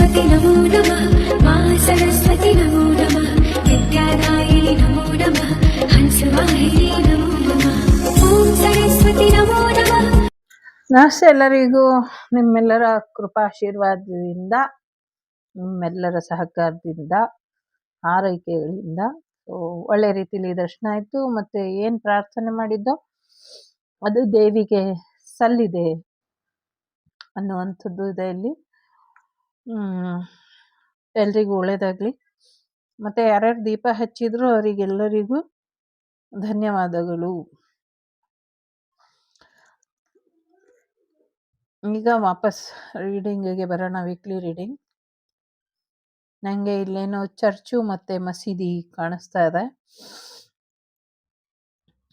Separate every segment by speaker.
Speaker 1: सरस्वती नमो नमः मा सरस्वती नमो नमः विद्यादायिनि नमो नमः हंसवाहिनी नमो नमः ॐ सरस्वती नमो नमः.
Speaker 2: ನಮಸ್ತೆ ಎಲ್ಲರಿಗೂ. ನಿಮ್ಮೆಲ್ಲರ ಕೃಪಾಶೀರ್ವಾದದಿಂದ, ನಿಮ್ಮೆಲ್ಲರ ಸಹಕಾರದಿಂದ, ಆರೈಕೆಗಳಿಂದ ಒಳ್ಳೆ ರೀತಿಯಲ್ಲಿ ದರ್ಶನ ಆಯಿತು. ಮತ್ತು ಏನು ಪ್ರಾರ್ಥನೆ ಮಾಡಿದ್ದೋ ಅದು ದೇವಿಗೆ ಸಲ್ಲಿದೆ ಅನ್ನುವಂಥದ್ದು ಇದೆ ಇಲ್ಲಿ. ಎಲ್ರಿಗೂ ಒಳ್ಳೆಯದಾಗಲಿ. ಮತ್ತು ಯಾರ್ಯಾರು ದೀಪ ಹಚ್ಚಿದ್ರು ಅವರಿಗೆಲ್ಲರಿಗೂ ಧನ್ಯವಾದಗಳು. ಈಗ ವಾಪಸ್ ರೀಡಿಂಗಿಗೆ ಬರೋಣ. Weekly reading. ನನಗೆ ಇಲ್ಲೇನೋ ಚರ್ಚು ಮತ್ತು ಮಸೀದಿ ಕಾಣಿಸ್ತಾ ಇದೆ.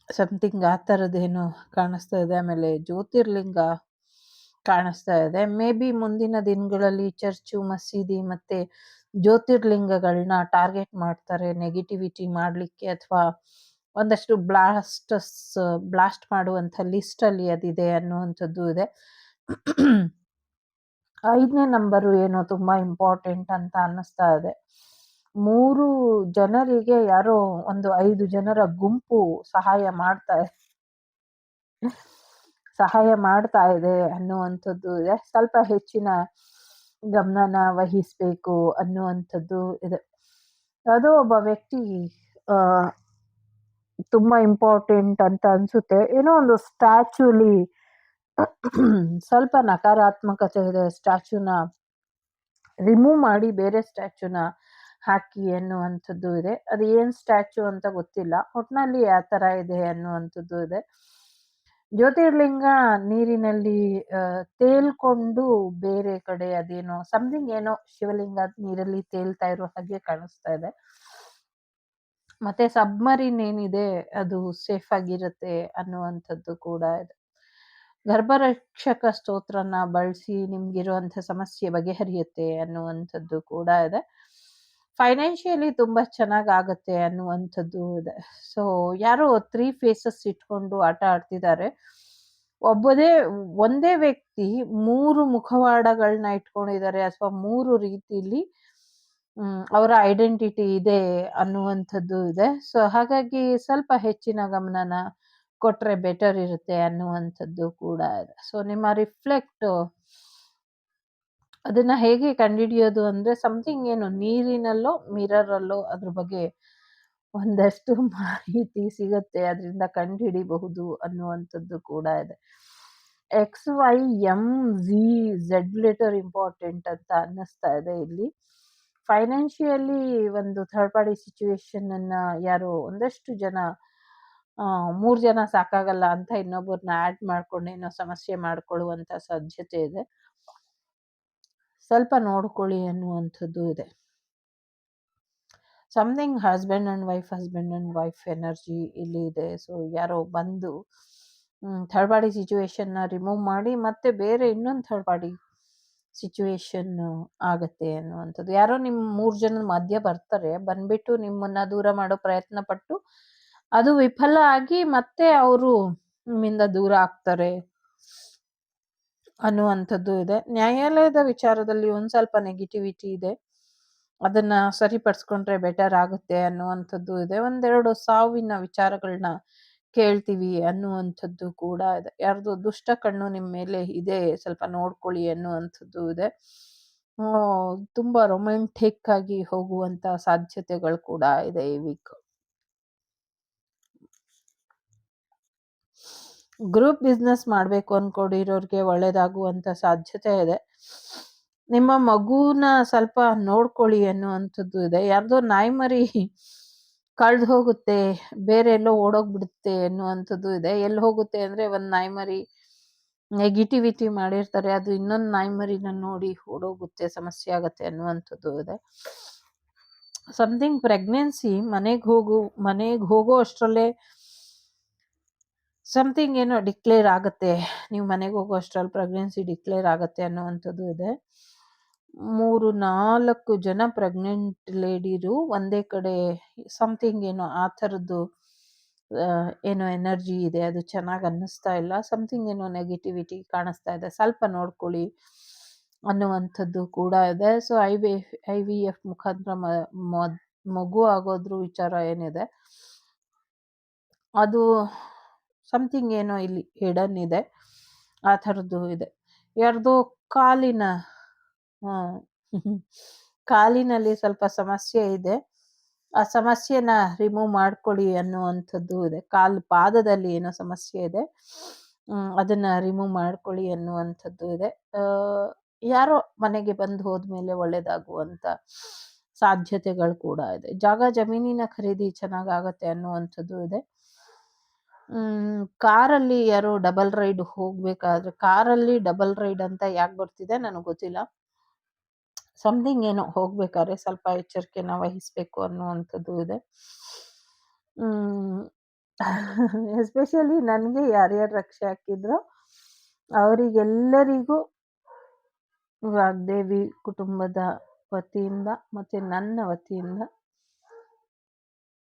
Speaker 2: ಸಮಥಿಂಗ್ ಆ ಥರದ್ದೇನೋ ಕಾಣಿಸ್ತಾ ಇದೆ. ಆಮೇಲೆ ಜ್ಯೋತಿರ್ಲಿಂಗ ಕಾಣಿಸ್ತಾ ಇದೆ. ಮೇ ಬಿ ಮುಂದಿನ ದಿನಗಳಲ್ಲಿ ಚರ್ಚು, ಮಸೀದಿ ಮತ್ತು ಜ್ಯೋತಿರ್ಲಿಂಗಗಳನ್ನ ಟಾರ್ಗೆಟ್ ಮಾಡ್ತಾರೆ ನೆಗೆಟಿವಿಟಿ ಮಾಡಲಿಕ್ಕೆ, ಅಥವಾ ಒಂದಷ್ಟು ಬ್ಲಾಸ್ಟ್ ಮಾಡುವಂಥ ಲಿಸ್ಟಲ್ಲಿ ಅದಿದೆ ಅನ್ನುವಂಥದ್ದು ಇದೆ. 5ನೇ ನಂಬರು ಏನೋ ತುಂಬ ಇಂಪಾರ್ಟೆಂಟ್ ಅಂತ ಅನ್ನಿಸ್ತಾ ಇದೆ. 3 ಜನರಿಗೆ ಯಾರೋ ಒಂದು 5 ಜನರ ಗುಂಪು ಸಹಾಯ ಮಾಡ್ತಾ ಇದೆ ಅನ್ನುವಂಥದ್ದು ಇದೆ. ಸ್ವಲ್ಪ ಹೆಚ್ಚಿನ ಗಮನನ ವಹಿಸಬೇಕು ಅನ್ನುವಂಥದ್ದು ಇದೆ. ಯಾವುದೋ ಒಬ್ಬ ವ್ಯಕ್ತಿ ತುಂಬ ಇಂಪಾರ್ಟೆಂಟ್ ಅಂತ ಅನಿಸುತ್ತೆ. ಏನೋ ಒಂದು ಸ್ಟ್ಯಾಚ್ಯೂಲಿ ಸ್ವಲ್ಪ ನಕಾರಾತ್ಮಕತೆ ಇದೆ. ಸ್ಟ್ಯಾಚ್ಯೂನ ರಿಮೂವ್ ಮಾಡಿ ಬೇರೆ ಸ್ಟ್ಯಾಚ್ಯೂನ ಹಾಕಿ ಅನ್ನುವಂಥದ್ದು ಇದೆ. ಅದು ಏನು ಸ್ಟ್ಯಾಚ್ಯೂ ಅಂತ ಗೊತ್ತಿಲ್ಲ. ಒಟ್ಟಿನಲ್ಲಿ ಆ ಥರ ಇದೆ ಅನ್ನುವಂಥದ್ದು ಇದೆ. ಜ್ಯೋತಿರ್ಲಿಂಗ ನೀರಿನಲ್ಲಿ ತೇಲ್ಕೊಂಡು ಬೇರೆ ಕಡೆ ಅದೇನೋ ಸಮಥಿಂಗ್ ಏನೋ ಶಿವಲಿಂಗ ನೀರಲ್ಲಿ ತೇಲ್ತಾ ಇರೋ ಹಾಗೆ ಕಾಣಿಸ್ತಾ ಇದೆ. ಮತ್ತೆ ಸಬ್ಮರೀನ್ ಏನಿದೆ ಅದು ಸೇಫ್ ಆಗಿರುತ್ತೆ ಅನ್ನುವಂಥದ್ದು ಕೂಡ ಇದೆ. ಗರ್ಭರಕ್ಷಕ ಸ್ತೋತ್ರನ ಬಳಸಿ ನಿಮ್ಗಿರುವಂಥ ಸಮಸ್ಯೆ ಬಗೆಹರಿಯುತ್ತೆ ಅನ್ನುವಂಥದ್ದು ಕೂಡ ಇದೆ. ಫೈನಾನ್ಷಿಯಲಿ ತುಂಬ ಚೆನ್ನಾಗಾಗತ್ತೆ ಅನ್ನುವಂಥದ್ದು ಇದೆ. ಸೊ ಯಾರೋ 3 ಫೇಸಸ್ ಇಟ್ಕೊಂಡು ಆಟ ಆಡ್ತಿದ್ದಾರೆ. ಒಂದೇ ವ್ಯಕ್ತಿ 3 ಮುಖವಾಡಗಳನ್ನ ಇಟ್ಕೊಂಡಿದ್ದಾರೆ, ಅಥವಾ 3 ರೀತಿಯಲ್ಲಿ ಅವರ ಐಡೆಂಟಿಟಿ ಇದೆ ಅನ್ನುವಂಥದ್ದು ಇದೆ. ಸೊ ಹಾಗಾಗಿ ಸ್ವಲ್ಪ ಹೆಚ್ಚಿನ ಗಮನನ ಕೊಟ್ಟರೆ ಬೆಟರ್ ಇರುತ್ತೆ ಅನ್ನುವಂಥದ್ದು ಕೂಡ ಇದೆ. ಸೊ ನಿಮ್ಮ ರಿಫ್ಲೆಕ್ಟ್ ಅದನ್ನ ಹೇಗೆ ಕಂಡುಹಿಡಿಯೋದು ಅಂದರೆ, ಸಮಥಿಂಗ್ ಏನು ನೀರಿನಲ್ಲೋ ಮಿರರಲ್ಲೋ ಅದ್ರ ಬಗ್ಗೆ ಒಂದಷ್ಟು ಮಾಹಿತಿ ಸಿಗುತ್ತೆ, ಅದರಿಂದ ಕಂಡುಹಿಡಿಬಹುದು ಅನ್ನುವಂಥದ್ದು ಕೂಡ ಇದೆ. XYMZ ಲೆಟರ್ ಇಂಪಾರ್ಟೆಂಟ್ ಅಂತ ಅನ್ನಿಸ್ತಾ ಇದೆ ಇಲ್ಲಿ. ಫೈನಾನ್ಷಿಯಲಿ ಒಂದು ಥರ್ಡ್ ಪಾರ್ಟಿ ಸಿಚುವೇಶನ್ ಅನ್ನ ಯಾರೋ ಒಂದಷ್ಟು ಜನ 3 ಜನ ಸಾಕಾಗಲ್ಲ ಅಂತ ಇನ್ನೊಬ್ಬರನ್ನ ಆ್ಯಡ್ ಮಾಡ್ಕೊಂಡು ಏನೋ ಸಮಸ್ಯೆ ಮಾಡ್ಕೊಳ್ಳುವಂಥ ಸಾಧ್ಯತೆ ಇದೆ. ಸ್ವಲ್ಪ ನೋಡ್ಕೊಳ್ಳಿ ಅನ್ನುವಂಥದ್ದು ಇದೆ. Something husband and wife energy ಇಲ್ಲಿ ಇದೆ. ಸೊ ಯಾರೋ ಬಂದು ಥರ್ಡ್ ಪಾರ್ಟಿ ಸಿಚುವೇಶನ್ನ ರಿಮೂವ್ ಮಾಡಿ ಮತ್ತೆ ಬೇರೆ ಇನ್ನೊಂದು ಥರ್ಡ್ ಪಾರ್ಟಿ ಸಿಚುವೇಶನ್ ಆಗತ್ತೆ ಅನ್ನುವಂಥದ್ದು. ಯಾರೋ ನಿಮ್ಮ 3 ಜನದ ಮಧ್ಯೆ ಬರ್ತಾರೆ, ಬಂದ್ಬಿಟ್ಟು ನಿಮ್ಮನ್ನ ದೂರ ಮಾಡೋ ಪ್ರಯತ್ನ ಪಟ್ಟು ಅದು ವಿಫಲ ಆಗಿ ಮತ್ತೆ ಅವರು ನಿಮ್ಮಿಂದ ದೂರ ಆಗ್ತಾರೆ ಅನ್ನುವಂಥದ್ದು ಇದೆ. ನ್ಯಾಯಾಲಯದ ವಿಚಾರದಲ್ಲಿ ಒಂದು ಸ್ವಲ್ಪ ನೆಗೆಟಿವಿಟಿ ಇದೆ, ಅದನ್ನ ಸರಿಪಡಿಸ್ಕೊಂಡ್ರೆ ಬೆಟರ್ ಆಗುತ್ತೆ ಅನ್ನುವಂಥದ್ದು ಇದೆ. ಒಂದೆರಡು ಸಾವಿನ ವಿಚಾರಗಳನ್ನ ಕೇಳ್ತೀವಿ ಅನ್ನುವಂಥದ್ದು ಕೂಡ ಇದೆ. ಯಾರ್ದು ದುಷ್ಟ ಕಣ್ಣು ನಿಮ್ಮ ಮೇಲೆ ಇದೆ, ಸ್ವಲ್ಪ ನೋಡ್ಕೊಳ್ಳಿ ಅನ್ನುವಂಥದ್ದು ಇದೆ. ತುಂಬ ರೊಮ್ಯಾಂಟಿಕ್ ಆಗಿ ಹೋಗುವಂಥ ಸಾಧ್ಯತೆಗಳು ಕೂಡ ಇದೆ ಈ ವೀಕ್. ಗ್ರೂಪ್ ಬಿಸ್ನೆಸ್ ಮಾಡಬೇಕು ಅಂದ್ಕೊಂಡಿರೋರಿಗೆ ಒಳ್ಳೇದಾಗುವಂಥ ಸಾಧ್ಯತೆ ಇದೆ. ನಿಮ್ಮ ಮಗುನ ಸ್ವಲ್ಪ ನೋಡ್ಕೊಳ್ಳಿ ಅನ್ನುವಂಥದ್ದು ಇದೆ. ಯಾರ್ದೋ ನಾಯಿ ಮರಿ ಕಳೆದು ಹೋಗುತ್ತೆ, ಬೇರೆ ಎಲ್ಲೋ ಓಡೋಗ್ಬಿಡುತ್ತೆ ಅನ್ನುವಂಥದ್ದು ಇದೆ. ಎಲ್ಲಿ ಹೋಗುತ್ತೆ ಅಂದರೆ, ಒಂದು ನಾಯಿ ಮರಿ ನೆಗೆಟಿವಿಟಿ ಮಾಡಿರ್ತಾರೆ, ಅದು ಇನ್ನೊಂದು ನಾಯಿ ಮರಿನ ನೋಡಿ ಓಡೋಗುತ್ತೆ, ಸಮಸ್ಯೆ ಆಗುತ್ತೆ ಅನ್ನುವಂಥದ್ದು ಇದೆ. ಸಮಥಿಂಗ್ ಪ್ರೆಗ್ನೆನ್ಸಿ ಮನೆಗೆ ಹೋಗೋ ಅಷ್ಟರಲ್ಲೇ ಸಮಥಿಂಗ್ ಏನೋ ಡಿಕ್ಲೇರ್ ಆಗುತ್ತೆ. ನೀವು ಮನೆಗೆ ಹೋಗೋ ಅಷ್ಟರಲ್ಲಿ ಪ್ರೆಗ್ನೆನ್ಸಿ ಡಿಕ್ಲೇರ್ ಆಗುತ್ತೆ ಅನ್ನುವಂಥದ್ದು ಇದೆ. 3-4 ಜನ ಪ್ರೆಗ್ನೆಂಟ್ ಲೇಡಿರು ಒಂದೇ ಕಡೆ ಸಮಥಿಂಗ್ ಏನೋ ಆ ಥರದ್ದು ಏನೋ ಎನರ್ಜಿ ಇದೆ, ಅದು ಚೆನ್ನಾಗಿ ಅನ್ನಿಸ್ತಾ ಇಲ್ಲ. ಸಮಥಿಂಗ್ ಏನೋ ನೆಗೆಟಿವಿಟಿ ಕಾಣಿಸ್ತಾ ಇದೆ, ಸ್ವಲ್ಪ ನೋಡ್ಕೊಳ್ಳಿ ಅನ್ನುವಂಥದ್ದು ಕೂಡ ಇದೆ. ಸೊ IVF ಮುಖಾಂತರ ಮಗು ಆಗೋದ್ರ ವಿಚಾರ ಏನಿದೆ ಅದು ಸಮಥಿಂಗ್ ಏನೋ ಇಲ್ಲಿ ಹಿಡನ್ ಇದೆ, ಆ ಥರದ್ದು ಇದೆ. ಯಾರ್ದೋ ಕಾಲಿನಲ್ಲಿ ಸ್ವಲ್ಪ ಸಮಸ್ಯೆ ಇದೆ, ಆ ಸಮಸ್ಯೆನ ರಿಮೂವ್ ಮಾಡ್ಕೊಳ್ಳಿ ಅನ್ನುವಂಥದ್ದು ಇದೆ. ಪಾದದಲ್ಲಿ ಏನೋ ಸಮಸ್ಯೆ ಇದೆ, ಅದನ್ನ ರಿಮೂವ್ ಮಾಡ್ಕೊಳ್ಳಿ ಅನ್ನುವಂಥದ್ದು ಇದೆ. ಯಾರೋ ಮನೆಗೆ ಬಂದು ಹೋದ್ಮೇಲೆ ಒಳ್ಳೇದಾಗುವಂತ ಸಾಧ್ಯತೆಗಳು ಕೂಡ ಇದೆ. ಜಾಗ ಜಮೀನಿನ ಖರೀದಿ ಚೆನ್ನಾಗಾಗತ್ತೆ ಅನ್ನುವಂಥದ್ದು ಇದೆ. ಕಾರಲ್ಲಿ ಯಾರೋ ಡಬಲ್ ರೈಡ್ ಹೋಗ್ಬೇಕಾದ್ರೆ, ಕಾರಲ್ಲಿ ಡಬಲ್ ರೈಡ್ ಅಂತ ಯಾಕೆ ಬರ್ತಿದೆ ನನಗೆ ಗೊತ್ತಿಲ್ಲ. ಸಮಥಿಂಗ್ ಏನೋ ಹೋಗ್ಬೇಕಾದ್ರೆ ಸ್ವಲ್ಪ ಎಚ್ಚರಿಕೆನ ವಹಿಸ್ಬೇಕು ಅನ್ನುವಂಥದ್ದು ಇದೆ. ಎಸ್ಪೆಷಲಿ ನನಗೆ ಯಾರ್ಯಾರು ರಕ್ಷೆ ಹಾಕಿದ್ರು ಅವರಿಗೆಲ್ಲರಿಗೂ ವಾಗ್ದೇವಿ ಕುಟುಂಬದ ವತಿಯಿಂದ ಮತ್ತೆ ನನ್ನ ವತಿಯಿಂದ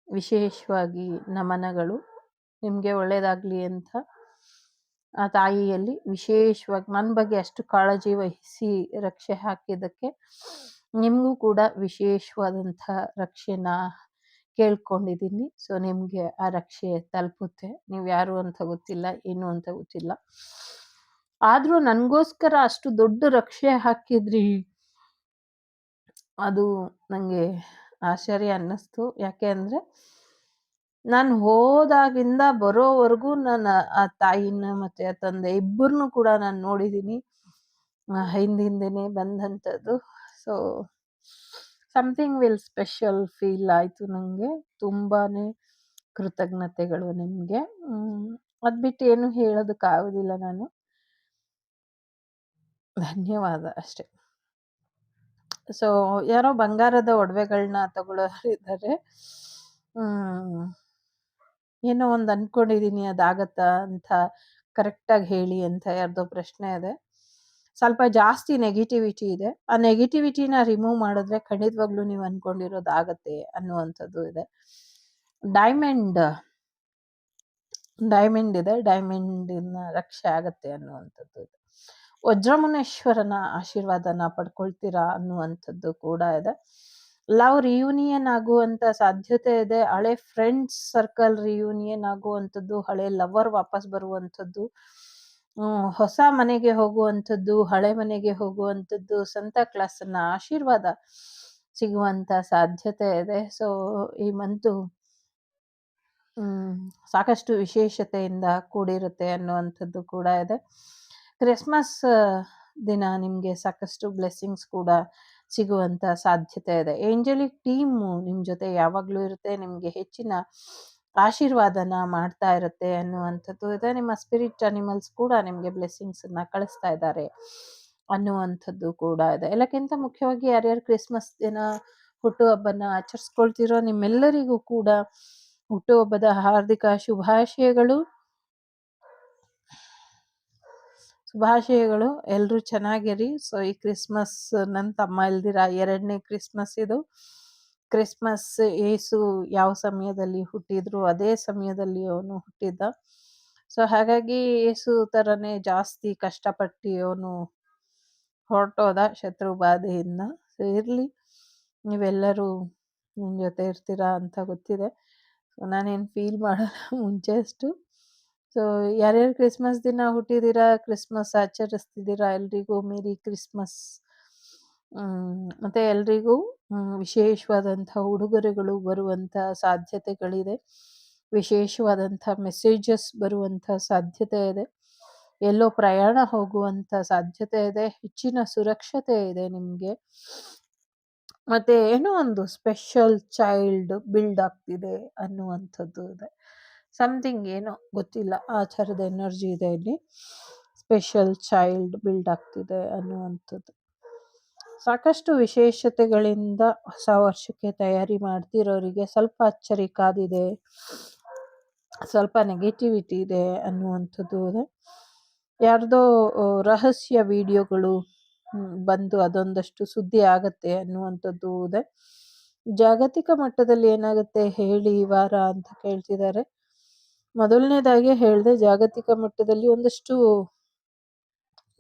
Speaker 2: ವಿಶೇಷವಾಗಿ ನಮನಗಳು. ನಿಮಗೆ ಒಳ್ಳೇದಾಗ್ಲಿ ಅಂತ ಆ ತಾಯಿಯಲ್ಲಿ ವಿಶೇಷವಾಗಿ ನನ್ನ ಬಗ್ಗೆ ಅಷ್ಟು ಕಾಳಜಿ ವಹಿಸಿ ರಕ್ಷೆ ಹಾಕಿದ್ದಕ್ಕೆ ನಿಮಗೂ ಕೂಡ ವಿಶೇಷವಾದಂಥ ರಕ್ಷೆನ ಕೇಳ್ಕೊಂಡಿದ್ದೀನಿ. ಸೊ ನಿಮಗೆ ಆ ರಕ್ಷೆ ತಲುಪುತ್ತೆ. ನೀವು ಯಾರು ಅಂತ ಗೊತ್ತಿಲ್ಲ, ಏನು ಅಂತ ಗೊತ್ತಿಲ್ಲ, ಆದರೂ ನನಗೋಸ್ಕರ ಅಷ್ಟು ದೊಡ್ಡ ರಕ್ಷೆ ಹಾಕಿದ್ರಿ, ಅದು ನನಗೆ ಆಶ್ಚರ್ಯ ಅನ್ನಿಸ್ತು. ಯಾಕೆ ಅಂದರೆ ನಾನು ಹೋದಾಗಿಂದ ಬರೋವರೆಗೂ ನಾನು ಆ ತಾಯಿನ ಮತ್ತು ಆ ತಂದೆ ಇಬ್ಬರನ್ನೂ ಕೂಡ ನಾನು ನೋಡಿದ್ದೀನಿ, ಹಿಂದಿಂದೇನೆ ಬಂದಂಥದ್ದು. ಸೊ ಸಮಥಿಂಗ್ ಸ್ಪೆಷಲ್ ಫೀಲ್ ಆಯಿತು ನನಗೆ. ತುಂಬಾ ಕೃತಜ್ಞತೆಗಳು ನಿಮಗೆ. ಅದು ಬಿಟ್ಟು ಏನು ಹೇಳೋದಕ್ಕಾಗೋದಿಲ್ಲ ನಾನು. ಧನ್ಯವಾದ ಅಷ್ಟೆ. ಸೊ ಯಾರೋ ಬಂಗಾರದ ಒಡವೆಗಳನ್ನ ತಗೊಳ್ಳೋರಿದ್ದಾರೆ. ಏನೋ ಒಂದು ಅಂದ್ಕೊಂಡಿದ್ದೀನಿ, ಅದಾಗತ್ತಾ ಅಂತ ಕರೆಕ್ಟಾಗಿ ಹೇಳಿ ಅಂತ ಯಾರ್ದೋ ಪ್ರಶ್ನೆ ಇದೆ. ಸ್ವಲ್ಪ ಜಾಸ್ತಿ ನೆಗೆಟಿವಿಟಿ ಇದೆ. ಆ ನೆಗೆಟಿವಿಟಿನ ರಿಮೂವ್ ಮಾಡಿದ್ರೆ ಖಂಡಿತವಾಗ್ಲೂ ನೀವು ಅಂದ್ಕೊಂಡಿರೋದು ಆಗತ್ತೆ ಅನ್ನುವಂಥದ್ದು ಇದೆ. ಡೈಮಂಡ್ ಇದೆ, ಡೈಮಂಡಿನ ರಕ್ಷೆ ಆಗತ್ತೆ ಅನ್ನುವಂಥದ್ದು ಇದೆ. ವಜ್ರಮುನೇಶ್ವರನ ಆಶೀರ್ವಾದನ ಪಡ್ಕೊಳ್ತೀರಾ ಅನ್ನುವಂಥದ್ದು ಕೂಡ ಇದೆ. ಲವ್ ರಿಯೂನಿಯನ್ ಆಗುವಂತ ಸಾಧ್ಯತೆ ಇದೆ. ಹಳೆ ಫ್ರೆಂಡ್ಸ್ ಸರ್ಕಲ್ ರಿಯೂನಿಯನ್ ಆಗುವಂಥದ್ದು, ಹಳೆ ಲವರ್ ವಾಪಸ್ ಬರುವಂಥದ್ದು, ಹೊಸ ಮನೆಗೆ ಹೋಗುವಂಥದ್ದು, ಹಳೆ ಮನೆಗೆ ಹೋಗುವಂಥದ್ದು, ಸಂತಾ ಕ್ಲಾಸನ್ನ ಆಶೀರ್ವಾದ ಸಿಗುವಂತ ಸಾಧ್ಯತೆ ಇದೆ. ಸೊ ಈ ಮಂತು ಸಾಕಷ್ಟು ವಿಶೇಷತೆಯಿಂದ ಕೂಡಿರುತ್ತೆ ಅನ್ನುವಂಥದ್ದು ಕೂಡ ಇದೆ. ಕ್ರಿಸ್ಮಸ್ ದಿನ ನಿಮಗೆ ಸಾಕಷ್ಟು ಬ್ಲೆಸ್ಸಿಂಗ್ಸ್ ಕೂಡ ಸಿಗುವಂತ ಸಾಧ್ಯತೆ ಇದೆ. ಏಂಜಲಿಕ್ ಟೀಮು ನಿಮ್ಮ ಜೊತೆ ಯಾವಾಗಲೂ ಇರುತ್ತೆ, ನಿಮಗೆ ಹೆಚ್ಚಿನ ಆಶೀರ್ವಾದನ ಮಾಡ್ತಾ ಇರುತ್ತೆ ಅನ್ನುವಂಥದ್ದು ಇದೆ. ನಿಮ್ಮ ಸ್ಪಿರಿಟ್ ಅನಿಮಲ್ಸ್ ಕೂಡ ನಿಮಗೆ ಬ್ಲೆಸ್ಸಿಂಗ್ಸನ್ನು ಕಳಿಸ್ತಾ ಇದ್ದಾರೆ ಅನ್ನುವಂಥದ್ದು ಕೂಡ ಇದೆ. ಎಲ್ಲಕ್ಕಿಂತ ಮುಖ್ಯವಾಗಿ ಯಾರ್ಯಾರು ಕ್ರಿಸ್ಮಸ್ ದಿನ ಹುಟ್ಟುಹಬ್ಬನ ಆಚರಿಸ್ಕೊಳ್ತಿರೋ ನಿಮ್ಮೆಲ್ಲರಿಗೂ ಕೂಡ ಹುಟ್ಟುಹಬ್ಬದ ಹಾರ್ದಿಕ ಶುಭಾಶಯಗಳು. ಎಲ್ಲರೂ ಚೆನ್ನಾಗಿರಿ. ಸೊ ಈ ಕ್ರಿಸ್ಮಸ್ ನನ್ನ ತಮ್ಮ ಇಲ್ದಿರ 2ನೇ ಕ್ರಿಸ್ಮಸ್ ಇದು. ಕ್ರಿಸ್ಮಸ್ ಏಸು ಯಾವ ಸಮಯದಲ್ಲಿ ಹುಟ್ಟಿದ್ರು ಅದೇ ಸಮಯದಲ್ಲಿ ಅವನು ಹುಟ್ಟಿದ್ದ. ಸೊ ಹಾಗಾಗಿ ಏಸು ಥರನೇ ಜಾಸ್ತಿ ಕಷ್ಟಪಟ್ಟು ಅವನು ಹೊರಟೋದ ಶತ್ರು ಬಾಧೆಯಿಂದ. ಸೊ ಇರಲಿ, ನೀವೆಲ್ಲರೂ ನಿಮ್ಮ ಜೊತೆ ಇರ್ತೀರಾ ಅಂತ ಗೊತ್ತಿದೆ. ಸೊ ನಾನೇನು ಫೀಲ್ ಮಾಡಲ್ಲ ಮುಂಚೆ ಅಷ್ಟು. ಸೊ ಯಾರ್ಯಾರು ಕ್ರಿಸ್ಮಸ್ ದಿನ ಹುಟ್ಟಿದ್ದೀರಾ, ಕ್ರಿಸ್ಮಸ್ ಆಚರಿಸ್ತಿದ್ದೀರಾ, ಎಲ್ರಿಗೂ ಮೇರಿ ಕ್ರಿಸ್ಮಸ್. ಮತ್ತು ಎಲ್ರಿಗೂ ವಿಶೇಷವಾದಂಥ ಉಡುಗೊರೆಗಳು ಬರುವಂಥ ಸಾಧ್ಯತೆಗಳಿದೆ, ವಿಶೇಷವಾದಂಥ ಮೆಸೇಜಸ್ ಬರುವಂಥ ಸಾಧ್ಯತೆ ಇದೆ, ಎಲ್ಲೋ ಪ್ರಯಾಣ ಹೋಗುವಂಥ ಸಾಧ್ಯತೆ ಇದೆ, ಹೆಚ್ಚಿನ ಸುರಕ್ಷತೆ ಇದೆ ನಿಮಗೆ. ಮತ್ತು ಏನೋ ಒಂದು ಸ್ಪೆಷಲ್ ಚೈಲ್ಡ್ ಬಿಲ್ಡ್ ಆಗ್ತಿದೆ ಅನ್ನುವಂಥದ್ದು ಇದೆ. ಸಮಥಿಂಗ್ ಏನೋ ಗೊತ್ತಿಲ್ಲ, ಆ ಥರದ ಎನರ್ಜಿ ಇದೆ ಇಲ್ಲಿ. ಸ್ಪೆಷಲ್ ಚೈಲ್ಡ್ ಬಿಲ್ಡ್ ಆಗ್ತಿದೆ ಅನ್ನುವಂಥದ್ದು. ಸಾಕಷ್ಟು ವಿಶೇಷತೆಗಳಿಂದ ಹೊಸ ವರ್ಷಕ್ಕೆ ತಯಾರಿ ಮಾಡ್ತಿರೋರಿಗೆ ಸ್ವಲ್ಪ ಅಚ್ಚರಿ ಕಾದಿದೆ, ಸ್ವಲ್ಪ ನೆಗೆಟಿವಿಟಿ ಇದೆ ಅನ್ನುವಂಥದ್ದು ಇದೆ. ಯಾರ್ದೋ ರಹಸ್ಯ ವಿಡಿಯೋಗಳು ಬಂದು ಅದೊಂದಷ್ಟು ಸುದ್ದಿ ಆಗತ್ತೆ ಅನ್ನುವಂಥದ್ದು ಇದೆ. ಜಾಗತಿಕ ಮಟ್ಟದಲ್ಲಿ ಏನಾಗುತ್ತೆ ಹೇಳಿ ಈ ವಾರ ಅಂತ ಕೇಳ್ತಿದ್ದಾರೆ. ಮೊದಲನೇದಾಗಿ ಹೇಳಿದೆ, ಜಾಗತಿಕ ಮಟ್ಟದಲ್ಲಿ ಒಂದಷ್ಟು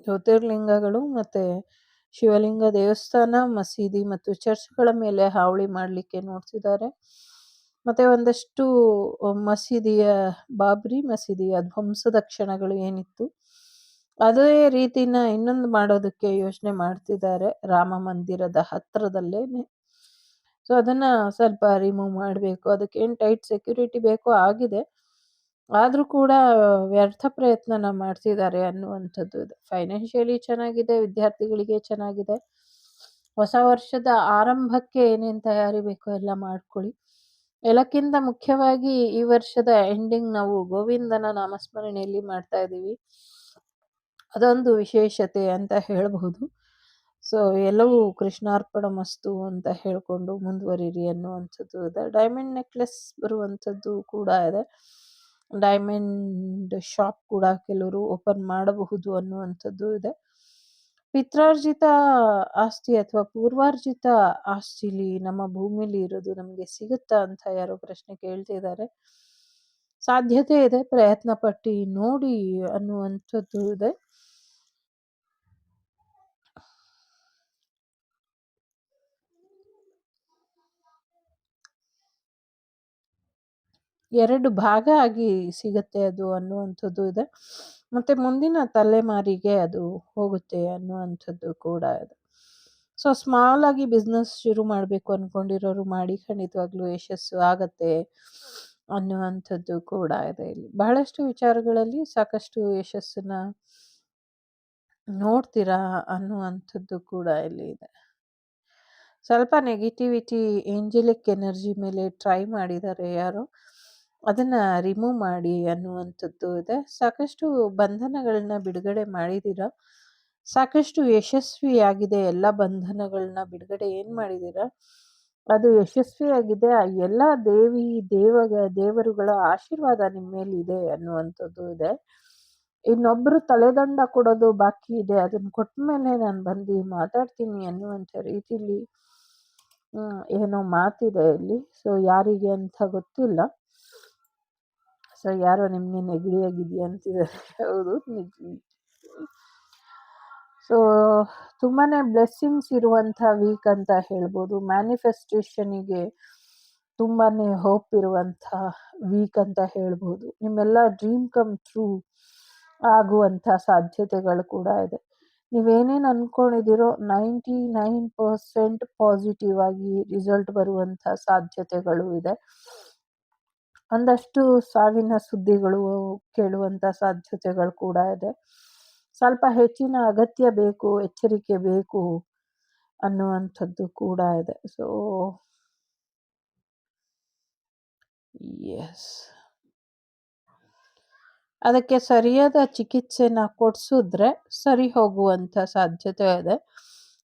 Speaker 2: ಜ್ಯೋತಿರ್ಲಿಂಗಗಳು ಮತ್ತು ಶಿವಲಿಂಗ ದೇವಸ್ಥಾನ, ಮಸೀದಿ ಮತ್ತು ಚರ್ಚ್ಗಳ ಮೇಲೆ ಹಾವಳಿ ಮಾಡಲಿಕ್ಕೆ ನೋಡ್ತಿದ್ದಾರೆ. ಮತ್ತೆ ಒಂದಷ್ಟು ಮಸೀದಿಯ ಬಾಬ್ರಿ ಮಸೀದಿಯ ಧ್ವಂಸದ ಕ್ಷಣಗಳು ಏನಿತ್ತು ಅದೇ ರೀತಿನ ಇನ್ನೊಂದು ಮಾಡೋದಕ್ಕೆ ಯೋಚನೆ ಮಾಡ್ತಿದ್ದಾರೆ ರಾಮ ಮಂದಿರದ ಹತ್ರದಲ್ಲೇನೆ. ಸೊ ಅದನ್ನ ಸ್ವಲ್ಪ ರಿಮೂವ್ ಮಾಡಬೇಕು. ಅದಕ್ಕೆ ಏನು ಟೈಟ್ ಸೆಕ್ಯೂರಿಟಿ ಬೇಕೋ ಆಗಿದೆ. ಆದ್ರೂ ಕೂಡ ವ್ಯರ್ಥ ಪ್ರಯತ್ನನ ಮಾಡ್ತಿದ್ದಾರೆ ಅನ್ನುವಂಥದ್ದು ಇದೆ. ಫೈನಾನ್ಷಿಯಲಿ ಚೆನ್ನಾಗಿದೆ, ವಿದ್ಯಾರ್ಥಿಗಳಿಗೆ ಚೆನ್ನಾಗಿದೆ. ಹೊಸ ವರ್ಷದ ಆರಂಭಕ್ಕೆ ಏನೇನು ತಯಾರಿ ಬೇಕೋ ಎಲ್ಲ ಮಾಡ್ಕೊಳ್ಳಿ. ಎಲ್ಲಕ್ಕಿಂತ ಮುಖ್ಯವಾಗಿ ಈ ವರ್ಷದ ಎಂಡಿಂಗ್ ನಾವು ಗೋವಿಂದನ ನಾಮಸ್ಮರಣೆಯಲ್ಲಿ ಮಾಡ್ತಾ ಇದ್ದೀವಿ. ಅದೊಂದು ವಿಶೇಷತೆ ಅಂತ ಹೇಳಬಹುದು. ಸೊ ಎಲ್ಲವೂ ಕೃಷ್ಣಾರ್ಪಣ ಮಸ್ತು ಅಂತ ಹೇಳ್ಕೊಂಡು ಮುಂದುವರಿರಿ ಅನ್ನುವಂಥದ್ದು ಇದೆ. ಡೈಮಂಡ್ ನೆಕ್ಲೆಸ್ ಬರುವಂಥದ್ದು ಕೂಡ ಇದೆ. ಡೈಮಂಡ್ ಶಾಪ್ ಕೂಡ ಕೆಲವರು ಓಪನ್ ಮಾಡಬಹುದು ಅನ್ನುವಂಥದ್ದು ಇದೆ. ಪಿತ್ರಾರ್ಜಿತ ಆಸ್ತಿ ಅಥವಾ ಪೂರ್ವಾರ್ಜಿತ ಆಸ್ತಿಲಿ ನಮ್ಮ ಭೂಮಿಲಿ ಇರೋದು ನಮಗೆ ಸಿಗುತ್ತಾ ಅಂತ ಯಾರೋ ಪ್ರಶ್ನೆ ಕೇಳ್ತಿದ್ದಾರೆ. ಸಾಧ್ಯತೆ ಇದೆ, ಪ್ರಯತ್ನ ಪಟ್ಟಿ ನೋಡಿ ಅನ್ನುವಂಥದ್ದು ಇದೆ. ಎರಡು ಭಾಗ ಆಗಿ ಸಿಗತ್ತೆ ಅದು ಅನ್ನುವಂಥದ್ದು ಇದೆ. ಮತ್ತೆ ಮುಂದಿನ ತಲೆಮಾರಿಗೆ ಅದು ಹೋಗುತ್ತೆ ಅನ್ನುವಂಥದ್ದು ಕೂಡ ಇದೆ. ಸೊ ಸ್ಮಾಲ್ ಆಗಿ ಬಿಸ್ನೆಸ್ ಶುರು ಮಾಡಬೇಕು ಅನ್ಕೊಂಡಿರೋರು ಮಾಡಿ, ಖಂಡಿತವಾಗ್ಲೂ ಯಶಸ್ಸು ಆಗತ್ತೆ ಅನ್ನುವಂಥದ್ದು ಕೂಡ ಇದೆ. ಇಲ್ಲಿ ಬಹಳಷ್ಟು ವಿಚಾರಗಳಲ್ಲಿ ಸಾಕಷ್ಟು ಯಶಸ್ಸನ್ನ ನೋಡ್ತೀರಾ ಅನ್ನುವಂಥದ್ದು ಕೂಡ ಇಲ್ಲಿ ಇದೆ. ಸ್ವಲ್ಪ ನೆಗೆಟಿವಿಟಿ, ಏಂಜಲಿಕ್ ಎನರ್ಜಿ ಮೇಲೆ ಟ್ರೈ ಮಾಡಿದ್ದಾರೆ ಯಾರು, ಅದನ್ನ ರಿಮೂವ್ ಮಾಡಿ ಅನ್ನುವಂಥದ್ದು ಇದೆ. ಸಾಕಷ್ಟು ಬಂಧನಗಳನ್ನ ಬಿಡುಗಡೆ ಮಾಡಿದ್ದೀರಾ, ಸಾಕಷ್ಟು ಯಶಸ್ವಿಯಾಗಿದೆ. ಎಲ್ಲ ಬಂಧನಗಳನ್ನ ಬಿಡುಗಡೆ ಏನ್ ಮಾಡಿದ್ದೀರಾ ಅದು ಯಶಸ್ವಿಯಾಗಿದೆ. ಆ ಎಲ್ಲ ದೇವರುಗಳ ಆಶೀರ್ವಾದ ನಿಮ್ಮ ಮೇಲೆ ಇದೆ ಅನ್ನುವಂಥದ್ದು ಇದೆ. ಇನ್ನೊಬ್ರು ತಲೆದಂಡ ಕೊಡೋದು ಬಾಕಿ ಇದೆ, ಅದನ್ನ ಕೊಟ್ಟ ಮೇಲೆ ನಾನು ಬಂದು ಮಾತಾಡ್ತೀನಿ ಅನ್ನುವಂಥ ರೀತಿಲಿ ಏನೋ ಮಾತಿದೆ ಇಲ್ಲಿ. ಸೊ ಯಾರಿಗೆ ಅಂತ ಗೊತ್ತಿಲ್ಲ. ಸೊ ಯಾರೋ ನಿಮ್ಗೆ ನೆಗಡಿಯಾಗಿದೆಯಾ ಅಂತಿದ್ದಾರೆ. ಹೌದು, ಸೊ ತುಂಬಾನೇ ಬ್ಲೆಸ್ಸಿಂಗ್ಸ್ ಇರುವಂಥ ವೀಕ್ ಅಂತ ಹೇಳ್ಬೋದು. ಮ್ಯಾನಿಫೆಸ್ಟೇಷನಿಗೆ ತುಂಬಾನೇ ಹೋಪ್ ಇರುವಂಥ ವೀಕ್ ಅಂತ ಹೇಳ್ಬೋದು. ನಿಮ್ಮೆಲ್ಲ ಡ್ರೀಮ್ ಕಮ್ ಟ್ರೂ ಆಗುವಂಥ ಸಾಧ್ಯತೆಗಳು ಕೂಡ ಇದೆ. ನೀವೇನೇನು ಅನ್ಕೊಂಡಿದ್ದೀರೋ 99% ಪಾಸಿಟಿವ್ ಆಗಿ ರಿಸಲ್ಟ್ ಬರುವಂಥ ಸಾಧ್ಯತೆಗಳು ಇದೆ. ಒಂದಷ್ಟು ಸಾವಿನ ಸುದ್ದಿಗಳು ಕೇಳುವಂಥ ಸಾಧ್ಯತೆಗಳು ಕೂಡ ಇದೆ. ಸ್ವಲ್ಪ ಹೆಚ್ಚಿನ ಅಗತ್ಯ ಬೇಕು, ಎಚ್ಚರಿಕೆ ಬೇಕು ಅನ್ನುವಂಥದ್ದು ಕೂಡ ಇದೆ. ಸೊ ಎಸ್, ಅದಕ್ಕೆ ಸರಿಯಾದ ಚಿಕಿತ್ಸೆನ ಕೊಡಿಸಿದ್ರೆ ಸರಿ ಹೋಗುವಂಥ ಸಾಧ್ಯತೆ ಇದೆ.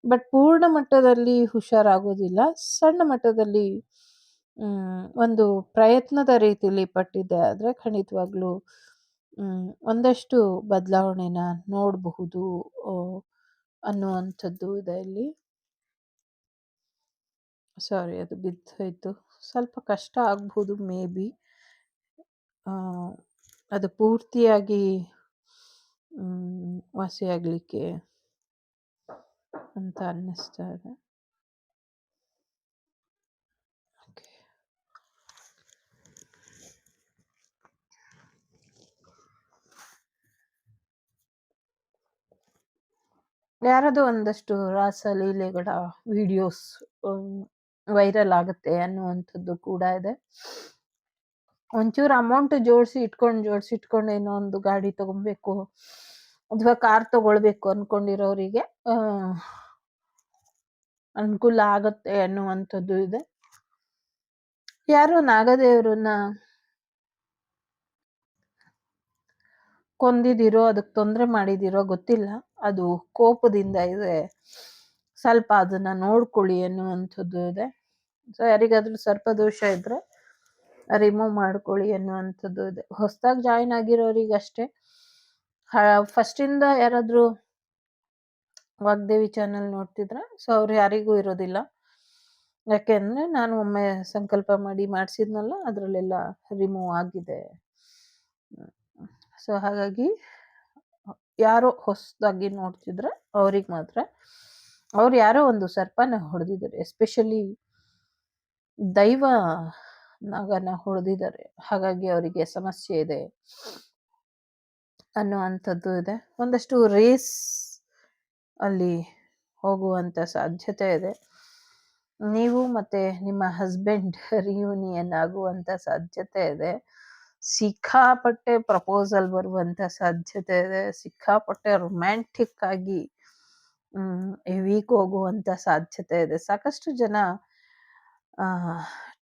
Speaker 2: ಬಟ್ ಪೂರ್ಣ ಮಟ್ಟದಲ್ಲಿ ಹುಷಾರಾಗೋದಿಲ್ಲ. ಸಣ್ಣ ಮಟ್ಟದಲ್ಲಿ ಒಂದು ಪ್ರಯತ್ನದ ರೀತಿಯಲ್ಲಿ ಪಟ್ಟಿದೆ ಆದರೆ ಖಂಡಿತವಾಗ್ಲೂ ಒಂದಷ್ಟು ಬದಲಾವಣೆನ ನೋಡಬಹುದು ಅನ್ನುವಂಥದ್ದು ಇದೆ ಇಲ್ಲಿ. ಸಾರಿ, ಅದು ಬಿದ್ದೋಯ್ತು. ಸ್ವಲ್ಪ ಕಷ್ಟ ಆಗ್ಬಹುದು ಮೇ ಬಿ, ಅದು ಪೂರ್ತಿಯಾಗಿ ವಾಸಿಯಾಗಲಿಕ್ಕೆ ಅಂತ ಅನ್ನಿಸ್ತಾ ಇದೆ. ಯಾರದು ಒಂದಷ್ಟು ರಾಸಲೀಲೆಗಳ ವಿಡಿಯೋಸ್ ವೈರಲ್ ಆಗುತ್ತೆ ಅನ್ನುವಂಥದ್ದು ಕೂಡ ಇದೆ. ಒಂಚೂರು ಅಮೌಂಟ್ ಜೋಡಿಸಿ ಇಟ್ಕೊಂಡು ಏನೋ ಒಂದು ಗಾಡಿ ತಗೊಬೇಕು ಅಥವಾ ಕಾರ್ ತಗೊಳ್ಬೇಕು ಅನ್ಕೊಂಡಿರೋರಿಗೆ ಅನುಕೂಲ ಆಗತ್ತೆ ಅನ್ನುವಂಥದ್ದು ಇದೆ. ಯಾರು ನಾಗದೇವರನ್ನ ಕೊಂದಿದಿರೋ, ಅದಕ್ಕೆ ತೊಂದರೆ ಮಾಡಿದಿರೋ ಗೊತ್ತಿಲ್ಲ, ಅದು ಕೋಪದಿಂದ ಇದೆ. ಸ್ವಲ್ಪ ಅದನ್ನ ನೋಡ್ಕೊಳ್ಳಿ ಅನ್ನುವಂಥದ್ದು ಇದೆ. ಸೊ ಯಾರಿಗಾದ್ರೂ ಸರ್ಪದೋಷ ಇದ್ರೆ ರಿಮೂವ್ ಮಾಡ್ಕೊಳ್ಳಿ ಅನ್ನುವಂಥದ್ದು ಇದೆ. ಹೊಸದಾಗಿ ಜಾಯಿನ್ ಆಗಿರೋರಿಗಷ್ಟೇ. ಫಸ್ಟಿಂದ ಯಾರಾದ್ರೂ ವಾಗ್ದೇವಿ ಚಾನಲ್ ನೋಡ್ತಿದ್ರ, ಸೊ ಅವ್ರು ಯಾರಿಗೂ ಇರೋದಿಲ್ಲ. ಯಾಕೆಂದ್ರೆ ನಾನು ಒಮ್ಮೆ ಸಂಕಲ್ಪ ಮಾಡಿ ಮಾಡಿಸಿದ್ನಲ್ಲ, ಅದರಲ್ಲೆಲ್ಲ ರಿಮೂವ್ ಆಗಿದೆ. ಸೊ ಹಾಗಾಗಿ ಯಾರೋ ಹೊಸದಾಗಿ ನೋಡ್ತಿದ್ರೆ ಅವ್ರಿಗೆ ಮಾತ್ರ ಅವ್ರು ಯಾರೋ ಒಂದು ಸರ್ಪನ ಹೊಡೆದಿದ್ದಾರೆ, ಎಸ್ಪೆಷಲಿ ದೈವ ನಾಗನ ಹೊಡೆದಿದ್ದಾರೆ, ಹಾಗಾಗಿ ಅವರಿಗೆ ಸಮಸ್ಯೆ ಇದೆ ಅನ್ನುವಂಥದ್ದು ಇದೆ. ಒಂದಷ್ಟು ರೇಸ್ ಅಲ್ಲಿ ಹೋಗುವಂಥ ಸಾಧ್ಯತೆ ಇದೆ. ನೀವು ಮತ್ತೆ ನಿಮ್ಮ ಹಸ್ಬೆಂಡ್ ರಿಯೂನಿಯನ್ ಆಗುವಂಥ ಸಾಧ್ಯತೆ ಇದೆ. ಸಿಕ್ಕಾಪಟ್ಟೆ ಪ್ರಪೋಸಲ್ ಬರುವಂಥ ಸಾಧ್ಯತೆ ಇದೆ. ಸಿಕ್ಕಾಪಟ್ಟೆ ರೊಮ್ಯಾಂಟಿಕ್ ಆಗಿ ಈ ವೀಕ್ ಹೋಗುವಂಥ ಸಾಧ್ಯತೆ ಇದೆ. ಸಾಕಷ್ಟು ಜನ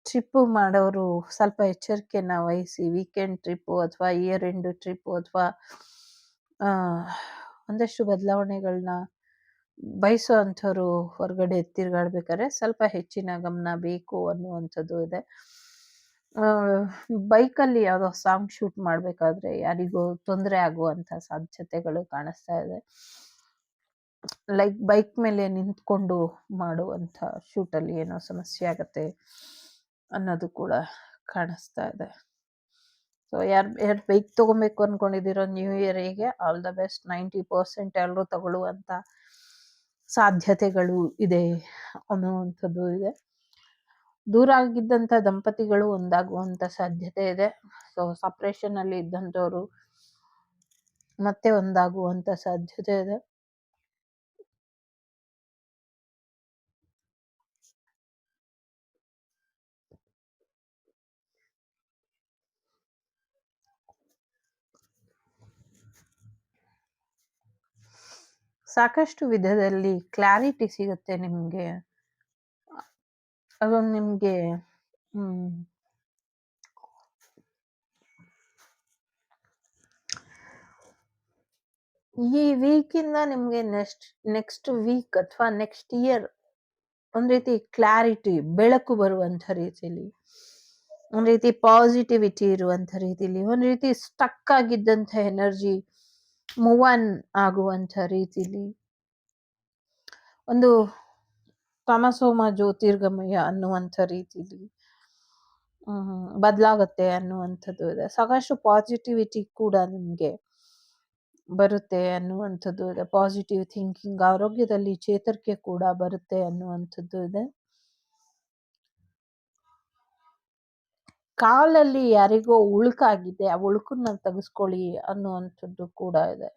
Speaker 2: ಟ್ರಿಪ್ಪು ಮಾಡೋರು ಸ್ವಲ್ಪ ಎಚ್ಚರಿಕೆನ ವಹಿಸಿ, ವೀಕೆಂಡ್ ಟ್ರಿಪ್ಪು ಅಥವಾ ಇಯರ್ ಎಂಡ್ ಟ್ರಿಪ್ಪು ಅಥವಾ ಒಂದಷ್ಟು ಬದಲಾವಣೆಗಳನ್ನ ಬಯಸೋ ಅಂಥವ್ರು ಹೊರಗಡೆ ತಿರುಗಾಡ್ಬೇಕಾದ್ರೆ ಸ್ವಲ್ಪ ಹೆಚ್ಚಿನ ಗಮನ ಬೇಕು ಅನ್ನುವಂಥದ್ದು ಇದೆ. ಬೈಕಲ್ಲಿ ಯಾವುದೋ ಸಾಂಗ್ ಶೂಟ್ ಮಾಡಬೇಕಾದ್ರೆ ಯಾರಿಗೂ ತೊಂದರೆ ಆಗುವಂಥ ಸಾಧ್ಯತೆಗಳು ಕಾಣಿಸ್ತಾ ಇದೆ. ಲೈಕ್ ಬೈಕ್ ಮೇಲೆ ನಿಂತ್ಕೊಂಡು ಮಾಡುವಂಥ ಶೂಟಲ್ಲಿ ಏನೋ ಸಮಸ್ಯೆ ಆಗತ್ತೆ ಅನ್ನೋದು ಕೂಡ ಕಾಣಿಸ್ತಾ ಇದೆ. ಸೊ ಯಾರು ಬೈಕ್ ತೊಗೊಬೇಕು ಅಂದ್ಕೊಂಡಿದ್ದೀರೋ ನ್ಯೂ ಇಯರಿಗೆ ಆಲ್ ದ ಬೆಸ್ಟ್. 90% ಎಲ್ಲರೂ ತಗೊಳ್ಳುವಂಥ ಸಾಧ್ಯತೆಗಳು ಇದೆ ಅನ್ನುವಂಥದ್ದು ಇದೆ. ದೂರ ಆಗಿದ್ದಂಥ ದಂಪತಿಗಳು ಒಂದಾಗುವಂಥ ಸಾಧ್ಯತೆ ಇದೆ. ಸೊ ಸಪ್ರೇಷನಲ್ಲಿ ಇದ್ದಂಥವ್ರು ಮತ್ತೆ ಒಂದಾಗುವಂಥ ಸಾಧ್ಯತೆ ಇದೆ. ಸಾಕಷ್ಟು ವಿಧದಲ್ಲಿ ಕ್ಲಾರಿಟಿ ಸಿಗುತ್ತೆ ನಿಮಗೆ. ಅದೊಂದು ನಿಮಗೆ ಈ ವೀಕಿಂದ ನಿಮಗೆ ನೆಕ್ಸ್ಟ್ ವೀಕ್ ಅಥವಾ ನೆಕ್ಸ್ಟ್ ಇಯರ್ ಒಂದು ರೀತಿ ಕ್ಲಾರಿಟಿ, ಬೆಳಕು ಬರುವಂಥ ರೀತಿಯಲ್ಲಿ, ಒಂದು ರೀತಿ ಪಾಸಿಟಿವಿಟಿ ಇರುವಂಥ ರೀತಿಯಲ್ಲಿ, ಒಂದು ರೀತಿ ಸ್ಟಕ್ ಆಗಿದ್ದಂಥ ಎನರ್ಜಿ ಮೂವ್ ಆನ್ ಆಗುವಂಥ ರೀತಿಲಿ, ಒಂದು ತಮಸೋಮ ಜ್ಯೋತಿರ್ಗಮಯ ಅನ್ನುವಂಥ ರೀತಿಲಿ ಬದಲಾಗುತ್ತೆ ಅನ್ನುವಂಥದ್ದು ಇದೆ. ಸಾಕಷ್ಟು ಪಾಸಿಟಿವಿಟಿ ಕೂಡ ನಿಮಗೆ ಬರುತ್ತೆ ಅನ್ನುವಂಥದ್ದು ಇದೆ. ಪಾಸಿಟಿವ್ ಥಿಂಕಿಂಗ್, ಆರೋಗ್ಯದಲ್ಲಿ ಚೇತರಿಕೆ ಕೂಡ ಬರುತ್ತೆ ಅನ್ನುವಂಥದ್ದು ಇದೆ. ಕಾಲಲ್ಲಿ ಯಾರಿಗೋ ಉಳುಕಾಗಿದೆ, ಆ ಉಳುಕನ್ನ ತೆಗೆಸ್ಕೊಳ್ಳಿ ಅನ್ನುವಂಥದ್ದು ಕೂಡ ಇದೆ.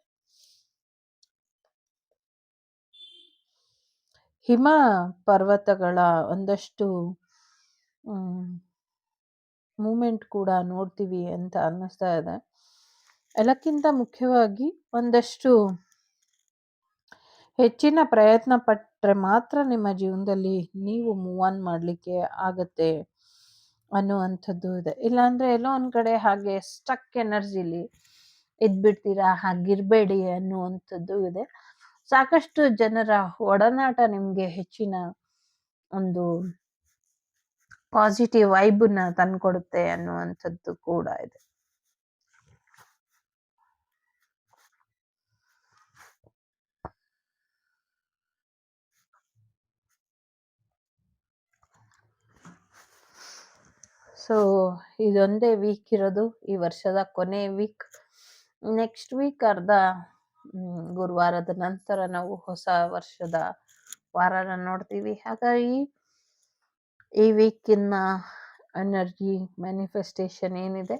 Speaker 2: ಹಿಮ ಪರ್ವತಗಳ ಒಂದಷ್ಟು ಮೂಮೆಂಟ್ ಕೂಡ ನೋಡ್ತೀವಿ ಅಂತ ಅನ್ನಿಸ್ತಾ ಇದೆ. ಎಲ್ಲಕ್ಕಿಂತ ಮುಖ್ಯವಾಗಿ ಒಂದಷ್ಟು ಹೆಚ್ಚಿನ ಪ್ರಯತ್ನ ಪಟ್ಟರೆ ಮಾತ್ರ ನಿಮ್ಮ ಜೀವನದಲ್ಲಿ ನೀವು ಮೂವ್ ಆನ್ ಮಾಡಲಿಕ್ಕೆ ಆಗತ್ತೆ ಅನ್ನುವಂಥದ್ದು ಇದೆ. ಇಲ್ಲಾಂದ್ರೆ ಎಲ್ಲೋ ಒಂದು ಕಡೆ ಹಾಗೆ ಸ್ಟಕ್ ಎನರ್ಜಿಲಿ ಇದ್ಬಿಡ್ತೀರಾ, ಹಾಗಿರ್ಬೇಡಿ ಅನ್ನುವಂಥದ್ದು ಇದೆ. ಸಾಕಷ್ಟು ಜನರ ಒಡನಾಟ ನಿಮಗೆ ಹೆಚ್ಚಿನ ಒಂದು ಪಾಸಿಟಿವ್ ವೈಬನ್ನ ತಂದ್ಕೊಡುತ್ತೆ ಅನ್ನುವಂಥದ್ದು ಕೂಡ ಇದೆ. ಸೊ ಇದೊಂದೇ ವೀಕ್ ಇರೋದು, ಈ ವರ್ಷದ ಕೊನೆ ವೀಕ್. ನೆಕ್ಸ್ಟ್ ವೀಕ್ ಅರ್ಧ ಗುರುವಾರದ ನಂತರ ನಾವು ಹೊಸ ವರ್ಷದ ವಾರನ ನೋಡ್ತೀವಿ. ಹಾಗಾಗಿ ಈ ವೀಕಿನ ಎನರ್ಜಿ ಮ್ಯಾನಿಫೆಸ್ಟೇಷನ್ ಏನಿದೆ,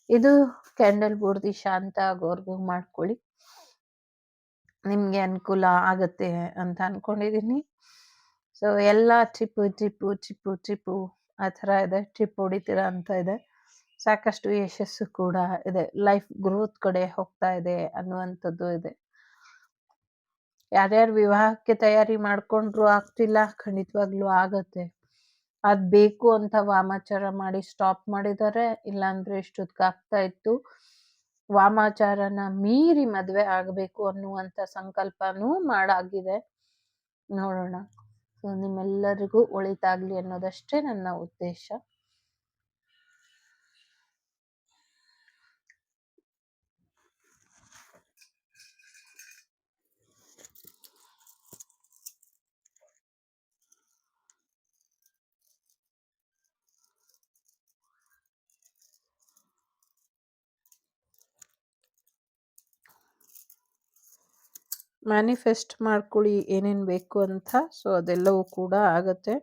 Speaker 2: ಇದು ಕ್ಯಾಂಡಲ್ ಬೂರ್ದಿ ಶಾಂತ ಆಗೋರ್ಗು ಮಾಡ್ಕೊಳ್ಳಿ, ನಿಮಗೆ ಅನುಕೂಲ ಆಗತ್ತೆ ಅಂತ ಅನ್ಕೊಂಡಿದ್ದೀನಿ. ಸೊ ಎಲ್ಲ ಟ್ರಿಪ್ಪು ಆ ಥರ ಇದೆ. ಟ್ರಿಪ್ ಹೊಡಿತೀರಾ ಅಂತ ಇದೆ. ಸಾಕಷ್ಟು ಯಶಸ್ಸು ಕೂಡ ಇದೆ. ಲೈಫ್ ಗ್ರೋತ್ ಕಡೆ ಹೋಗ್ತಾ ಇದೆ ಅನ್ನುವಂಥದ್ದು ಇದೆ. ಯಾರ್ಯಾರು ವಿವಾಹಕ್ಕೆ ತಯಾರಿ ಮಾಡ್ಕೊಂಡ್ರು ಆಗ್ತಿಲ್ಲ, ಖಂಡಿತವಾಗ್ಲೂ ಆಗತ್ತೆ. ಅದ್ ಬೇಕು ಅಂತ ವಾಮಾಚಾರ ಮಾಡಿ ಸ್ಟಾಪ್ ಮಾಡಿದ್ದಾರೆ, ಇಲ್ಲಾಂದ್ರೆ ಇಷ್ಟೊತ್ತಿಗಾಗ್ತಾ ಇತ್ತು. ವಾಮಾಚಾರನ ಮೀರಿ ಮದುವೆ ಆಗಬೇಕು ಅನ್ನುವಂಥ ಸಂಕಲ್ಪನೂ ಮಾಡಾಗಿದೆ. ನೋಡೋಣ. ಸೊ ನಿಮ್ಮೆಲ್ಲರಿಗೂ ಒಳಿತಾಗ್ಲಿ ಅನ್ನೋದಷ್ಟೇ ನನ್ನ ಉದ್ದೇಶ. ಮ್ಯಾನಿಫೆಸ್ಟ್ ಮಾಡ್ಕೊಳ್ಳಿ ಏನೇನು ಬೇಕು ಅಂತ. ಸೊ ಅದೆಲ್ಲವೂ ಕೂಡ ಆಗತ್ತೆ.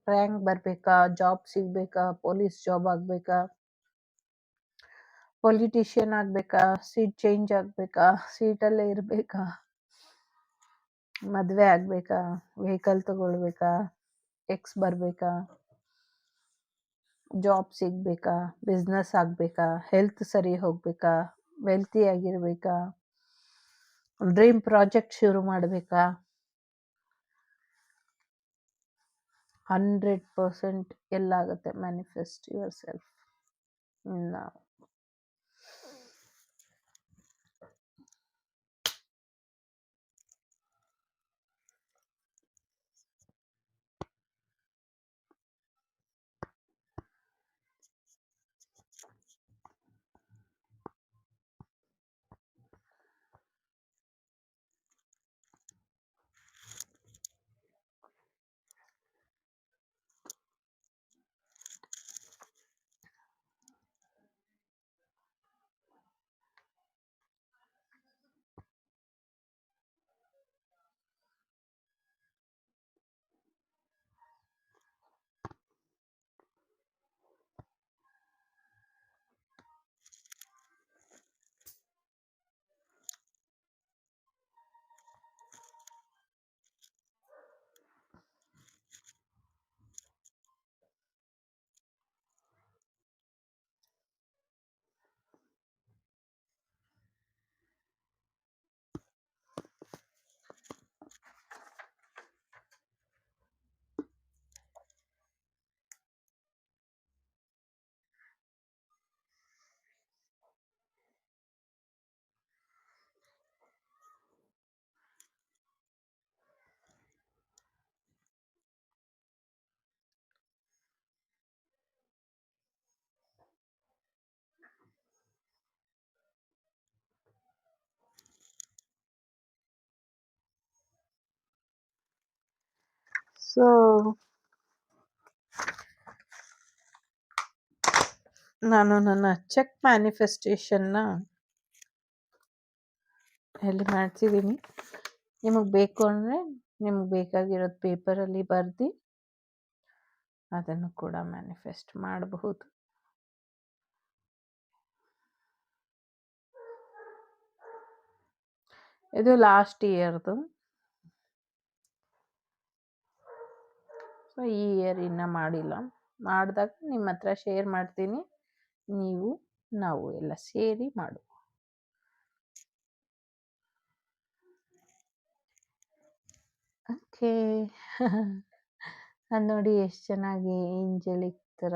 Speaker 2: ರ್ಯಾಂಕ್ ಬರಬೇಕಾ, ಜಾಬ್ ಸಿಗಬೇಕಾ, ಪೊಲೀಸ್ ಜಾಬ್ ಆಗಬೇಕಾ, ಪೊಲಿಟಿಷಿಯನ್ ಆಗಬೇಕಾ, ಸೀಟ್ ಚೇಂಜ್ ಆಗಬೇಕಾ, ಸೀಟಲ್ಲೇ ಇರಬೇಕಾ, ಮದುವೆ ಆಗಬೇಕಾ, ವೆಹಿಕಲ್ ತಗೊಳ್ಬೇಕಾ, ಎಕ್ಸ್ ಬರಬೇಕಾ, ಜಾಬ್ ಸಿಗಬೇಕಾ, ಬಿಸ್ನೆಸ್ ಆಗಬೇಕಾ, ಹೆಲ್ತ್ ಸರಿ ಹೋಗಬೇಕಾ, ವೆಲ್ತಿ ಆಗಿರಬೇಕಾ, ಡ್ರೀಮ್ ಪ್ರಾಜೆಕ್ಟ್ ಶುರು ಮಾಡಬೇಕಾ, 100% ಎಲ್ಲಾಗುತ್ತೆ. ಮ್ಯಾನಿಫೆಸ್ಟ್ ಯುವರ್ ಸೆಲ್ಫ್ ನಾವು. ಸೊ ನಾನು ನನ್ನ ಚೆಕ್ ಮ್ಯಾನಿಫೆಸ್ಟೇಷನ್ನ ಎಲ್ಲಿ ಮಾಡ್ತಿದ್ದೀನಿ. ನಿಮಗೆ ಬೇಕು ಅಂದರೆ ನಿಮ್ಗೆ ಬೇಕಾಗಿರೋದು ಪೇಪರಲ್ಲಿ ಬರೆದು ಅದನ್ನು ಕೂಡ ಮ್ಯಾನಿಫೆಸ್ಟ್ ಮಾಡಬಹುದು. ಇದು ಲಾಸ್ಟ್ ಇಯರ್ದು. ಸೊ ಈ ಇಯರ್ ಇನ್ನೂ ಮಾಡಿಲ್ಲ. ಮಾಡಿದಾಗ ನಿಮ್ಮ ಹತ್ರ ಶೇರ್ ಮಾಡ್ತೀನಿ. ನೀವು ನಾವು ಎಲ್ಲ ಸೇರಿ ಮಾಡು. ಓಕೆ. ಅದು ನೋಡಿ ಎಷ್ಟು ಚೆನ್ನಾಗಿ ಏಂಜಲಿಕ್ ಥರ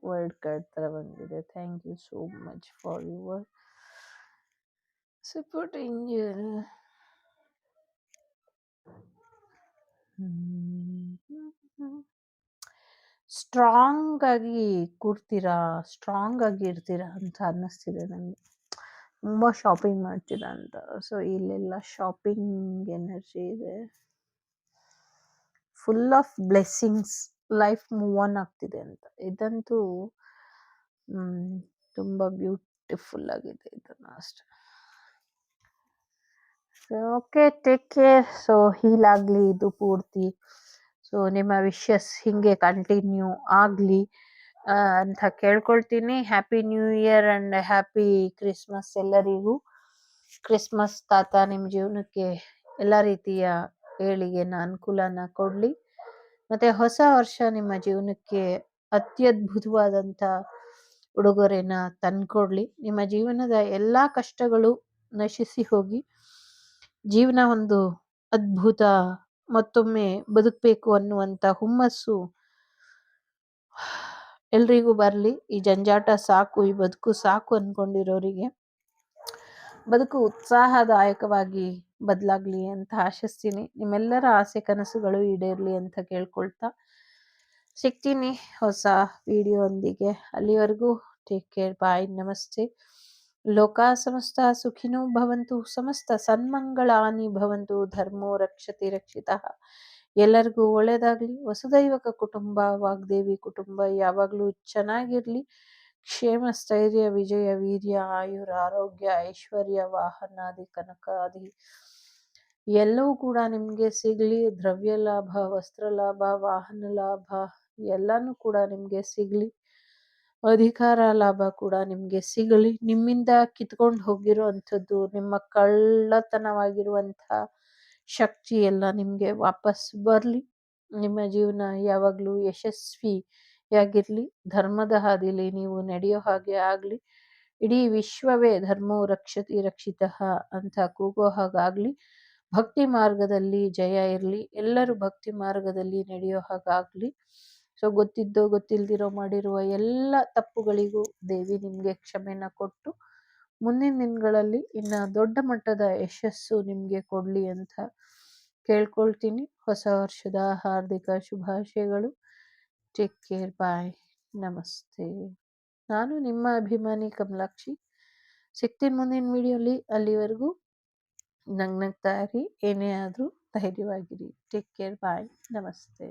Speaker 2: ವರ್ಲ್ಡ್ ಕಾರ್ಡ್ ಥರ ಬಂದಿದೆ. Thank you so much for your support angel. Strong ಆಗಿ ಕೂರ್ತೀರಾ, ಸ್ಟ್ರಾಂಗ್ ಆಗಿ ಇರ್ತೀರಾ ಅಂತ ಅನ್ನಿಸ್ತಿದೆ ನನಗೆ. ತುಂಬ ಶಾಪಿಂಗ್ ಮಾಡ್ತೀರಾ ಅಂತ. ಸೊ ಇಲ್ಲೆಲ್ಲ ಶಾಪಿಂಗ್ ಎನರ್ಜಿ ಇದೆ. Full of blessings. Life move on ಆಗ್ತಿದೆ ಅಂತ. ಇದಂತೂ ತುಂಬ ಬ್ಯೂಟಿಫುಲ್ ಆಗಿದೆ ಇದನ್ನು ಅಷ್ಟೆ. So okay, take care. So heal ಆಗಲಿ ಇದು ಪೂರ್ತಿ. ಸೊ ನಿಮ್ಮ ವಿಶಸ್ ಹೀಗೆ ಕಂಟಿನ್ಯೂ ಆಗಲಿ ಅಂತ ಕೇಳ್ಕೊಳ್ತೀನಿ. Happy new year and happy Christmas ಎಲ್ಲರಿಗೂ. ಕ್ರಿಸ್ಮಸ್ ತಾತ ನಿಮ್ಮ ಜೀವನಕ್ಕೆ ಎಲ್ಲ ರೀತಿಯ ಏಳಿಗೆನ ಅನುಕೂಲನ ಕೊಡಲಿ. ಮತ್ತು ಹೊಸ ವರ್ಷ ನಿಮ್ಮ ಜೀವನಕ್ಕೆ ಅತ್ಯದ್ಭುತವಾದಂಥ ಉಡುಗೊರೆನ ತಂದುಕೊಡ್ಲಿ. ನಿಮ್ಮ ಜೀವನದ ಎಲ್ಲ ಕಷ್ಟಗಳು ನಶಿಸಿ ಹೋಗಿ ಜೀವನ ಒಂದು ಅದ್ಭುತ, ಮತ್ತೊಮ್ಮೆ ಬದುಕಬೇಕು ಅನ್ನುವಂಥ ಹುಮ್ಮಸ್ಸು ಎಲ್ರಿಗೂ ಬರಲಿ. ಈ ಜಂಜಾಟ ಸಾಕು, ಈ ಬದುಕು ಸಾಕು ಅಂದ್ಕೊಂಡಿರೋರಿಗೆ ಬದುಕು ಉತ್ಸಾಹದಾಯಕವಾಗಿ ಬದಲಾಗಲಿ ಅಂತ ಆಶಿಸ್ತೀನಿ. ನಿಮ್ಮೆಲ್ಲರ ಆಸೆ ಕನಸುಗಳು ಈಡೇರಲಿ ಅಂತ ಕೇಳ್ಕೊಳ್ತಾ ಸಿಗ್ತೀನಿ ಹೊಸ ವಿಡಿಯೋಂದಿಗೆ. ಅಲ್ಲಿವರೆಗೂ ಟೇಕ್ ಕೇರ್. ಬಾಯ್. ನಮಸ್ತೆ. ಲೋಕ ಸಮಸ್ತ ಸುಖಿನೋ ಭವಂತು. ಸಮಸ್ತ ಸನ್ಮಂಗಳಾನಿ ಭವಂತು. ಧರ್ಮೋ ರಕ್ಷತಿ ರಕ್ಷಿತಃ. ಎಲ್ಲರಿಗೂ ಒಳ್ಳೆಯದಾಗಲಿ. ವಸುದೈವಕ ಕುಟುಂಬ, ವಾಗ್ದೇವಿ ಕುಟುಂಬ ಯಾವಾಗಲೂ ಚೆನ್ನಾಗಿರಲಿ. ಕ್ಷೇಮ, ಸ್ಥೈರ್ಯ, ವಿಜಯ, ವೀರ್ಯ, ಆಯುರ, ಆರೋಗ್ಯ, ಐಶ್ವರ್ಯ, ವಾಹನಾದಿ, ಕನಕಾದಿ ಎಲ್ಲವೂ ಕೂಡ ನಿಮಗೆ ಸಿಗಲಿ. ದ್ರವ್ಯ ಲಾಭ, ವಸ್ತ್ರ ಲಾಭ, ವಾಹನ ಲಾಭ ಎಲ್ಲನೂ ಕೂಡ ನಿಮಗೆ ಸಿಗಲಿ. ಅಧಿಕಾರ ಲಾಭ ಕೂಡ ನಿಮಗೆ ಸಿಗಲಿ. ನಿಮ್ಮಿಂದ ಕಿತ್ಕೊಂಡು ಹೋಗಿರೋ ಅಂಥದ್ದು, ನಿಮ್ಮ ಕಳ್ಳತನವಾಗಿರುವಂಥ ಶಕ್ತಿ ಎಲ್ಲ ನಿಮಗೆ ವಾಪಸ್ ಬರಲಿ. ನಿಮ್ಮ ಜೀವನ ಯಾವಾಗಲೂ ಯಶಸ್ವಿಯಾಗಿರಲಿ. ಧರ್ಮದ ಹಾದಿಲಿ ನೀವು ನಡೆಯೋ ಹಾಗೆ ಆಗಲಿ. ಇಡೀ ವಿಶ್ವವೇ ಧರ್ಮೋ ರಕ್ಷತಿ ರಕ್ಷಿತಃ ಅಂತ ಕೂಗೋ ಹಾಗಾಗಲಿ. ಭಕ್ತಿ ಮಾರ್ಗದಲ್ಲಿ ಜಯ ಇರಲಿ. ಎಲ್ಲರೂ ಭಕ್ತಿ ಮಾರ್ಗದಲ್ಲಿ ನಡೆಯೋ ಹಾಗಾಗಲಿ. ಸೊ ಗೊತ್ತಿದ್ದೋ ಗೊತ್ತಿಲ್ದಿರೋ ಮಾಡಿರುವ ಎಲ್ಲ ತಪ್ಪುಗಳಿಗೂ ದೇವಿ ನಿಮಗೆ ಕ್ಷಮೆನ ಕೊಟ್ಟು ಮುಂದಿನ ದಿನಗಳಲ್ಲಿ ಇನ್ನು ದೊಡ್ಡ ಮಟ್ಟದ ಯಶಸ್ಸು ನಿಮಗೆ ಕೊಡಲಿ ಅಂತ ಕೇಳ್ಕೊಳ್ತೀನಿ. ಹೊಸ ವರ್ಷದ ಹಾರ್ದಿಕ ಶುಭಾಶಯಗಳು. ಟೇಕ್ ಕೇರ್, ಬಾಯ್, ನಮಸ್ತೆ. ನಾನು ನಿಮ್ಮ ಅಭಿಮಾನಿ ಕಮಲಾಕ್ಷಿ. ಸಿಗ್ತೀನಿ ಮುಂದಿನ ವಿಡಿಯೋಲಿ. ಅಲ್ಲಿವರೆಗೂ ನಗ್ನಗ್ತಾ ಇರಿ. ಏನೇ ಆದರೂ ಧೈರ್ಯವಾಗಿರಿ. ಟೇಕ್ ಕೇರ್, ಬಾಯ್, ನಮಸ್ತೆ.